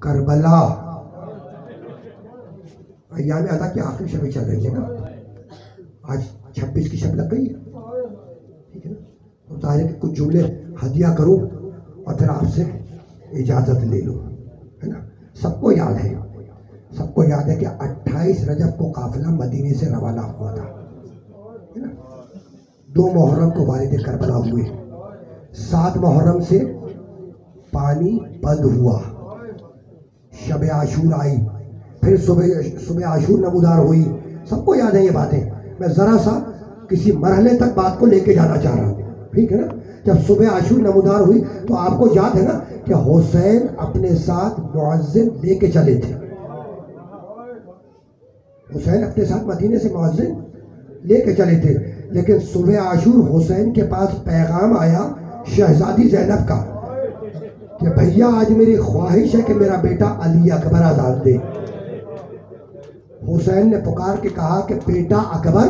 کربلا ایام ادا کی آخری شب چل رہی ہے نا، آج 26 کی شب لگ گئی ہے، ٹھیک ہے نا؟ تو ظاہر کہ کچھ جملے ہدیہ کروں اور پھر آپ سے اجازت لے لوں، ہے نا؟ سب کو یاد ہے، سب کو یاد ہے کہ 28 رجب کو قافلہ مدینے سے روانہ ہوا تھا، ہے نا؟ 2 محرم کو والد کربلا ہوئے، 7 محرم سے پانی بند ہوا، شب عاشور آئی، پھر صبح عاشور نمودار ہوئی، سب کو یاد ہے یہ باتیں۔ میں ذرا سا کسی مرحلے تک بات کو لے کے جانا چاہ رہا ہوں، ٹھیک ہے نا؟ جب صبح عاشور نمودار ہوئی تو آپ کو یاد ہے نا کہ حسین اپنے ساتھ مؤذن لے کے چلے تھے، حسین اپنے ساتھ مدینے سے مؤذن لے کے چلے تھے، لیکن صبح عاشور حسین کے پاس پیغام آیا شہزادی زینب کا کہ بھیا آج میری خواہش ہے کہ میرا بیٹا علی اکبر اذان دے۔ حسین نے پکار کے کہا کہ بیٹا اکبر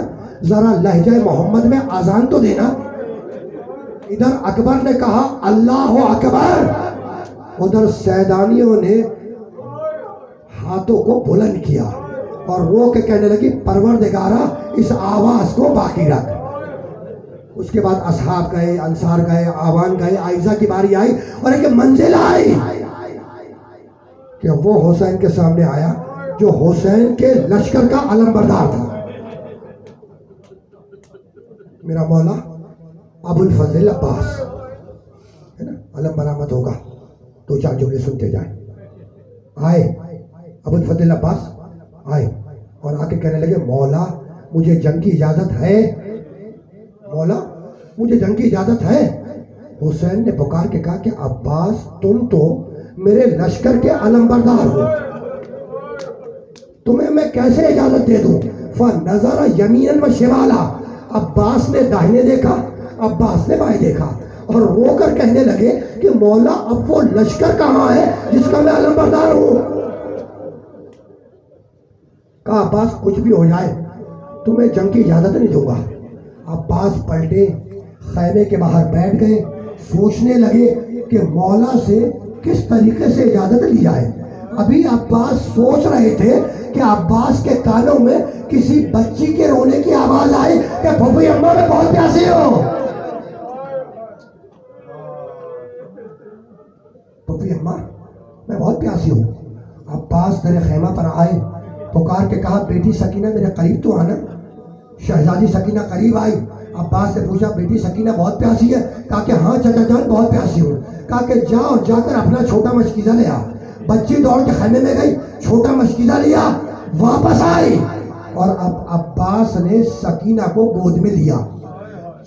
ذرا لہجہ محمد میں اذان تو دینا۔ ادھر اکبر نے کہا اللہ اکبر، ادھر سیدانیوں نے ہاتھوں کو بلند کیا اور رو کے کہنے لگی پروردگارا اس آواز کو باقی رکھ۔ اس کے بعد اصحاب گئے، انصار گئے، آوان گئے، عائزہ کی باری آئی اور ایک منزل آئی کہ وہ حسین کے سامنے آیا جو حسین کے لشکر کا علم بردار تھا، میرا مولا ابو الفضل عباس، ہے نا؟ علم برآمد ہوگا، 2-4 جملے سنتے جائیں۔ آئے ابو الفضل عباس آئے اور آ کے کہنے لگے مولا مجھے جنگ کی اجازت ہے، مولا مجھے جنگ کی اجازت ہے۔ حسین نے پکار کے کہا کہ عباس تم تو میرے لشکر کے علم بردار ہو، تمہیں میں کیسے اجازت دے دوں؟ فنظر یمیناً و شمالا، عباس نے داہنے دیکھا، عباس نے بائیں دیکھا اور رو کر کہنے لگے کہ مولا اب وہ لشکر کہاں ہے جس کا میں علم بردار ہوں؟ کہا عباس کچھ بھی ہو جائے تمہیں جنگ کی اجازت نہیں دوں گا۔ عباس پلٹے، خیمے کے باہر بیٹھ گئے، سوچنے لگے کہ مولا سے کس طریقے سے اجازت لی جائے۔ ابھی عباس سوچ رہے تھے کہ عباس کے کانوں میں کسی بچی کے رونے کی آواز آئی کہ پھوپھی اماں میں بہت پیاسی ہو، پھوپھی اماں میں بہت پیاسی ہوں۔ عباس در خیمہ پر آئے، پکار کے کہا بیٹی سکینہ میرے قریب تو آنا۔ شہزادی سکینہ قریب آئی، عباس نے پوچھا بیٹی سکینہ بہت پیاسی ہے؟ کہا کہ ہاں چچا جان بہت پیاسی ہوں۔ کہا کہ جاؤ جا کر اپنا چھوٹا مشکیزہ لے آ۔ بچی دوڑ کے خیمے میں گئی، چھوٹا مشکیزہ لیا، واپس آئی اور اب عباس نے سکینہ کو گود میں لیا،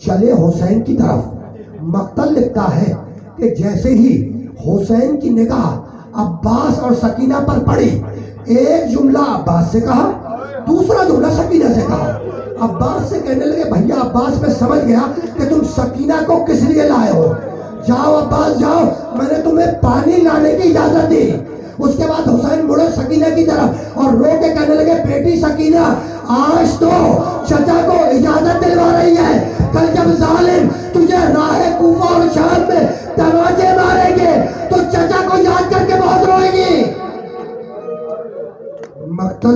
چلے حسین کی طرف۔ مقتل لکھتا ہے کہ جیسے ہی حسین کی نگاہ عباس اور سکینہ پر پڑی، ایک جملہ عباس سے کہا، دوسرا جملہ سکینہ سے کہا۔ عباس سے کہنے لگے بھیا عباس میں سمجھ گیا کہ تم سکینہ کو کس لیے لائے ہو، جاؤ عباس جاؤ، میں نے تمہیں پانی لانے کی اجازت دی۔ اس کے بعد حسین مڑے سکینہ کی طرف اور رو کے کہنے لگے بیٹی سکینہ آج تو چچا کو اجازت دلوا رہی ہے، کل جب ظالم تجھے راہ کوفہ اور شام میں تماچے ماریں گے تو چچا کو یاد کر کے بہت روئے گی۔ مقتل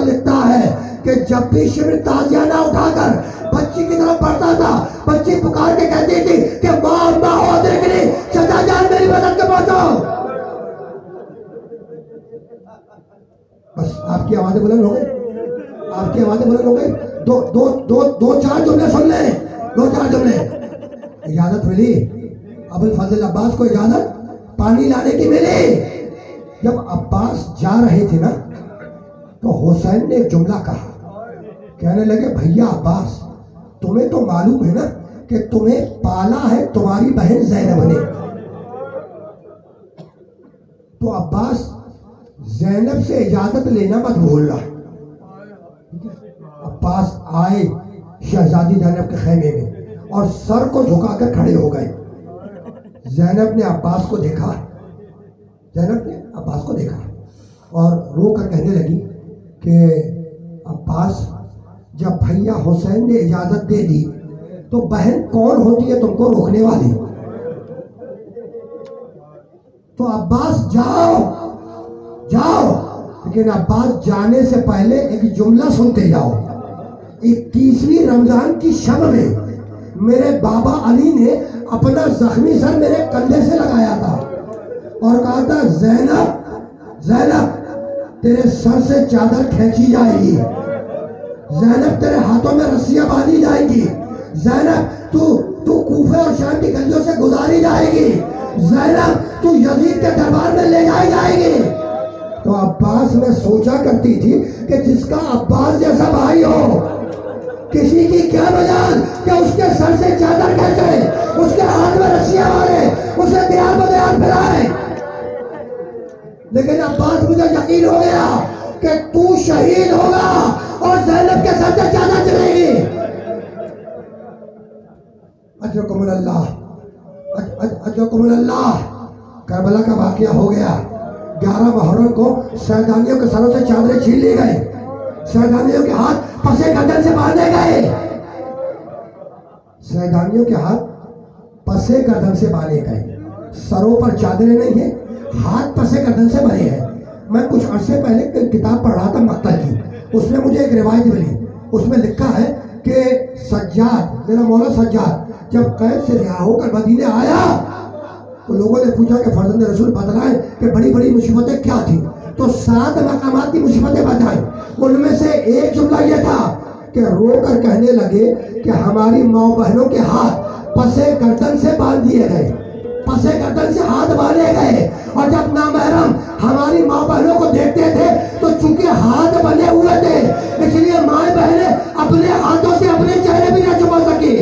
لکھتا ہے کہ جب بھی شمر تازیانہ اٹھا کر بچی کی طرف بڑھتا تھا، بچی پکار کے کہتی تھی کہ ماں ہو دیکھنی، چچا جان میری مدد کے پہنچاؤ۔ بس آپ کی آوازیں بلند ہو گئی، دو چار جملے سن لیں، 2-4 جملے۔ اجازت ملی ابو الفضل عباس کو، اجازت پانی لانے کی ملی۔ جب عباس جا رہے تھے نا تو حسین نے ایک جملہ کہا، کہنے لگے بھیا عباس تمہیں تو معلوم ہے نا کہ تمہیں پالا ہے تمہاری بہن زینب نے، تو عباس زینب سے اجازت لینا مت بھولنا۔ عباس آئے شہزادی زینب کے خیمے میں اور سر کو جھکا کر کھڑے ہو گئے۔ زینب نے عباس کو دیکھا اور رو کر کہنے لگی کہ عباس جب بھیا حسین نے اجازت دے دی تو بہن کون ہوتی ہے تم کو روکنے والی؟ تو عباس جاؤ جاؤ، لیکن عباس جانے سے پہلے ایک جملہ سنتے جاؤ. 21ویں رمضان کی شب میں میرے بابا علی نے اپنا زخمی سر میرے کندھے سے لگایا تھا اور کہا تھا زینب زینب تیرے سر سے چادر کھینچی جائے گی، زینب تیرے ہاتھوں میں رسیاں باندھی جائیں گی، زینب تو کوفے اور شام کی گلیوں سے گزاری جائے گی، زینب تو یزید کے دربار میں لے جائی جائے گی. تو عباس میں سوچا کرتی تھی کہ جس کا عباس جیسا بھائی ہو، کسی کی کیا مجال کہ اس کے سر سے چادر کھینچے، اس کے ہاتھ میں رسیاں مارے، اسے دیار بدیار پھیلائے. لیکن عباس مجھے یقین ہو گیا کہ تو شہید ہوگا اور زینب کے سر سے چادر چلے گی. اجرکم اللہ اجرکم اللہ. کربلا کا واقعہ ہو گیا. 11 محرم کو سیدانیوں کے سروں سے چادریں چھین لی گئی، سیدانیوں کے ہاتھ پسے گردن سے باندھے گئے، سیدانیوں کے ہاتھ پسے گردن سے باندھے گئے. سروں پر چادریں نہیں ہیں، ہاتھ پسے گردن سے بنے ہیں. میں کچھ عرصے پہلے کتاب پڑھ رہا تھا مقتل کی، اس میں مجھے ایک روایت ملی، اس میں لکھا ہے کہ سجاد میرا مولا سجاد جب قید سے رہا ہو کر مدینے آیا تو لوگوں نے پوچھا کہ فرزند رسول بتلائیں کہ بڑی بڑی مصیبتیں کیا تھیں، تو 7 مقامات کی مصیبتیں بتائیں. ان میں سے ایک جملہ یہ تھا کہ رو کر کہنے لگے کہ ہماری ماں بہنوں کے ہاتھ پسے گردن سے باندھ دیے گئے، پسے گردن سے ہاتھ باندھے گئے، اور جب نامحرم ہماری ماں بہنوں کو دیکھتے تھے تو چونکہ ہاتھ بندھے ہوئے تھے اس لیے ماں بہنیں اپنے ہاتھوں سے اپنے چہرے بھی نہ چھپا سکی.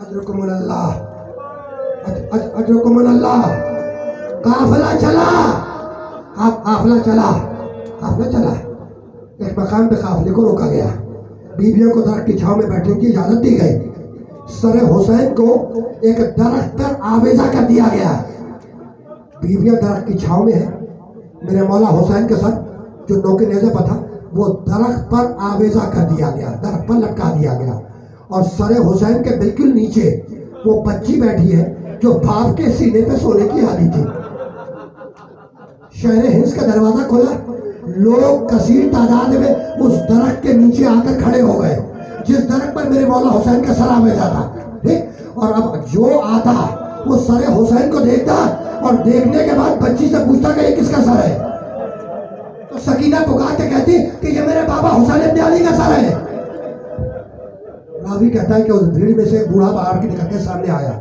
اجرکم اللہ اجرکم اللہ. قافلہ چلا ایک مقام پہ قافلے کو روکا گیا، بیویوں کو درخت کی چھاؤں میں بیٹھنے کی اجازت دی گئی. سر حسین کو ایک درخت پر آویزہ کر دیا گیا. بیویاں درخت کی چھاؤں میں ہیں، میرے مولا حسین کے سر جو نوکے نیزے پر تھا وہ درخت پر آویزہ کر دیا گیا، درخت پر لٹکا دیا گیا. اور سر حسین کے بالکل نیچے وہ بچی بیٹھی ہے جو باپ کے سینے پہ سونے کی عادی تھی. شہر ہنس کا دروازہ کھولا، لوگ کثیر تعداد میں اس درخت کے نیچے آ کر کھڑے ہو گئے جس درخت پر میرے مولا حسین کا سر آویزہ تھا. ٹھیک، اور اب جو آتا وہ سر حسین کو دیکھتا اور دیکھنے کے بعد بچی سے پوچھتا کہ یہ کس کا سر ہے. تو سکینہ پکار کے کہتی کہ یہ میرے بابا حسین ابن علی کا سر ہے. راوی کہتا ہے کہ اس بھیڑ میں سے ایک بوڑھا باہر کے نکل کے سامنے آیا،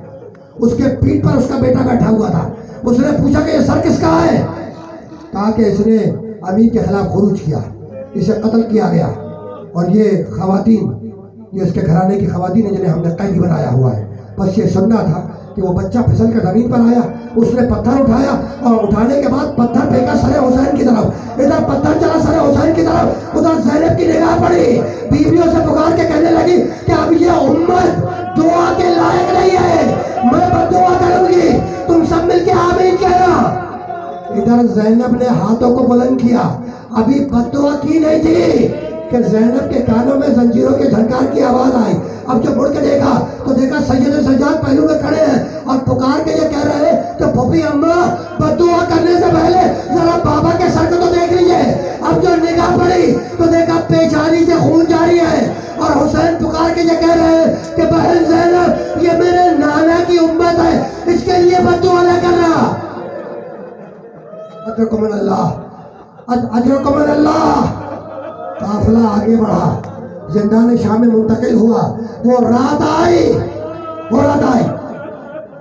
اس کے پیٹھ پر اس کا بیٹا بیٹھا ہوا تھا. اس نے پوچھا کہ یہ سر کس کا ہے؟ کہا کہ اس نے امیر کے خلاف خروج کیا، اسے قتل کیا گیا، اور یہ خواتین، یہ اس کے گھرانے کی خواتین ہیں جنہیں ہم نے قیدی بنایا ہوا ہے. بس یہ سننا تھا کہ وہ بچہ پھسل کر زمین پر آیا، اس نے پتھر اٹھایا اور اٹھانے کے بعد پتھر پھینکا سر حسین کی طرف، ادھر پتھر چلا سر حسین کی طرف، ادھر زینب کی نگاہ پڑی، بیویوں سے پکار کے کہنے لگی کہ اب یہ امت دعا کے لائق نہیں ہے، میں بد دعا کروں گی، تم سب مل کے آمین کہنا. ادھر زینب نے ہاتھوں کو بلند کیا، ابھی بد دعا کی نہیں تھی کہ زینب کے کانوں میں زنجیروں کے جھنکار کی آواز آئی. اب جب مڑ کے دیکھا تو دیکھا سید سجاد پہلو میں کھڑے ہیں اور پکار کے یہ کہہ رہے ہیں کہ پھوپھی اماں بد دعا کرنے سے پہلے ذرا بابا کے سر کو تو دیکھ لیجئے. اب جو نگاہ پڑی تو دیکھا پیشانی سے خون جاری ہے، اور حسین پکار کے یہ کہہ رہے ہیں کہ بہن زینب یہ میرے نانا کی امت ہے، اس کے لیے بد دعا نہ کرنا. اجرکم اللہ اجرکم اللہ. قافلہ آگے بڑھا، زندان شام میں منتقل ہوا. وہ رات آئی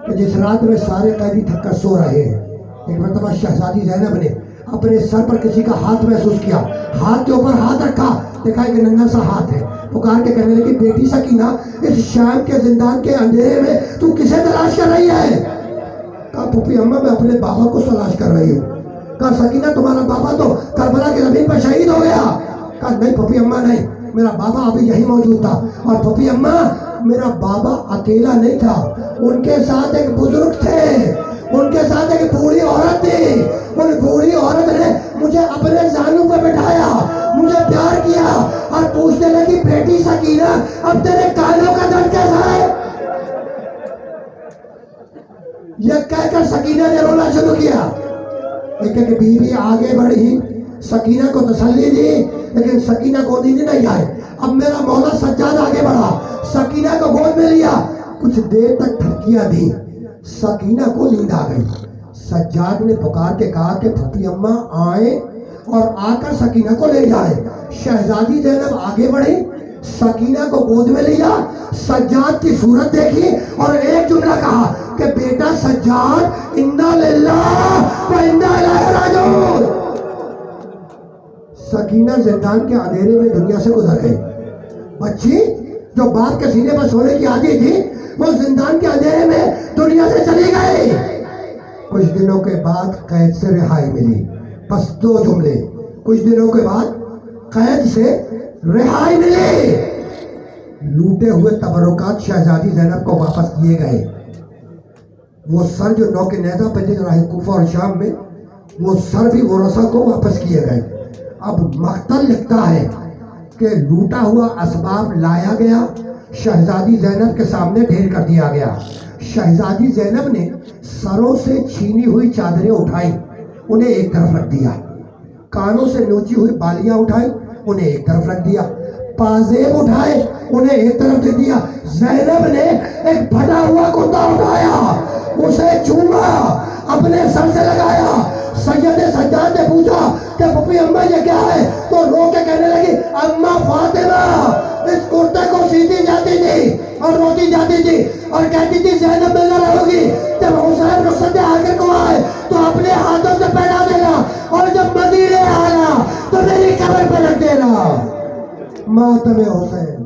کہ جس رات میں سارے قیدی تھک کر سو رہے ہیں. ایک مرتبہ شہزادی زینب نے اپنے سر پر کسی کا ہاتھ محسوس کیا، ہاتھ کے اوپر ہاتھ رکھا، دیکھا کہ ننھا سا ہاتھ ہے. پکار کے کہنے لگی بیٹی سکینہ اس شام کے زندان کے اندھیرے میں تو کسے تلاش کر رہی ہے؟ کہا پھوپھی اماں میں اپنے بابا کو تلاش کر رہی ہوں. کہا سکینہ تمہارا بابا تو کربلا کی زمین پر شہید ہو گیا. کہا نہیں پھوپھی اماں نہیں، میرا بابا ابھی یہی موجود تھا. اور پھوپھی اماں میرا بابا اکیلا نہیں تھا، ان کے ساتھ ایک بزرگ تھے، ان کے ساتھ ایک بوڑھی عورت تھی. ان بوڑھی عورت نے مجھے اپنے زانوں پہ بٹھایا، مجھے پیار کیا اور پوچھنے لگی بیٹی سکینہ اب تیرے کانوں کا درد کیسا ہے؟ یہ کہہ کر سکینہ نے رونا شروع کیا. ایک ایک بیوی آگے بڑھی, سکینہ کو تسلی دی, لیکن سکینہ گودی نہیں آئے. اب میرا مولا سجاد آگے بڑھا, سکینہ کو گود میں لیا, کچھ دیر تک ٹھپکیاں دی, سکینہ کو نیند آ گئی. سجاد نے پکار کے کہا کہ پھپھی اماں آئیں اور آ کر سکینہ کو لے جائیں. شہزادی زینب آگے بڑھی, سکینہ کو گود میں لیا, سجاد کی صورت دیکھی اور ایک جملہ کہا کہ بیٹا سجاد انا للہ و انا الیہ راجعون. سکینہ زندان کے اندھیرے میں دنیا سے گزر گئی. بچی جو باپ کے سینے پر سونے کی عادی تھی وہ زندان کے اندھیرے میں دنیا سے چلی گئی. کچھ دنوں کے بعد قید سے رہائی ملی. بس 2 جملے, کچھ دنوں کے بعد قید سے رہائی ملی. لوٹے ہوئے تبرکات شہزادی زینب کو واپس کیے گئے. وہ سر جو نوک نیزہ پہ دکھ رہا ہے کوفہ اور شام میں, وہ سر بھی ورثہ کو واپس کیے گئے. اب مقتل لکھتا ہے کہ لوٹا ہوا اسباب لایا گیا, شہزادی زینب کے سامنے ڈھیر کر دیا گیا. شہزادی زینب نے سروں سے چھینی ہوئی چادریں اٹھائی, انہیں ایک طرف رکھ دیا. کانوں سے نوچی ہوئی بالیاں اٹھائی, انہیں ایک طرف رکھ دیا. پازیب اٹھائے, انہیں ایک طرف دے دیا. زینب نے ایک پھٹا ہوا کرتا اٹھایا, اسے چوما, اپنے سر سے لگایا. سید سجاد نے پوچھا کہ پھپھی اماں یہ کیا ہے, تو رو کے کہنے لگی اماں فاطمہ اس کرتے کو سیدھی جاتی تھی اور روتی جاتی تھی اور کہتی تھی زینب میں نہ رہو گی, جب حسین رخصت آخر کو آئے تو اپنے ہاتھوں سے پہنا دینا اور جب مدینے آنا تو میری قبر پہ رکھ دینا. ماتم حسین.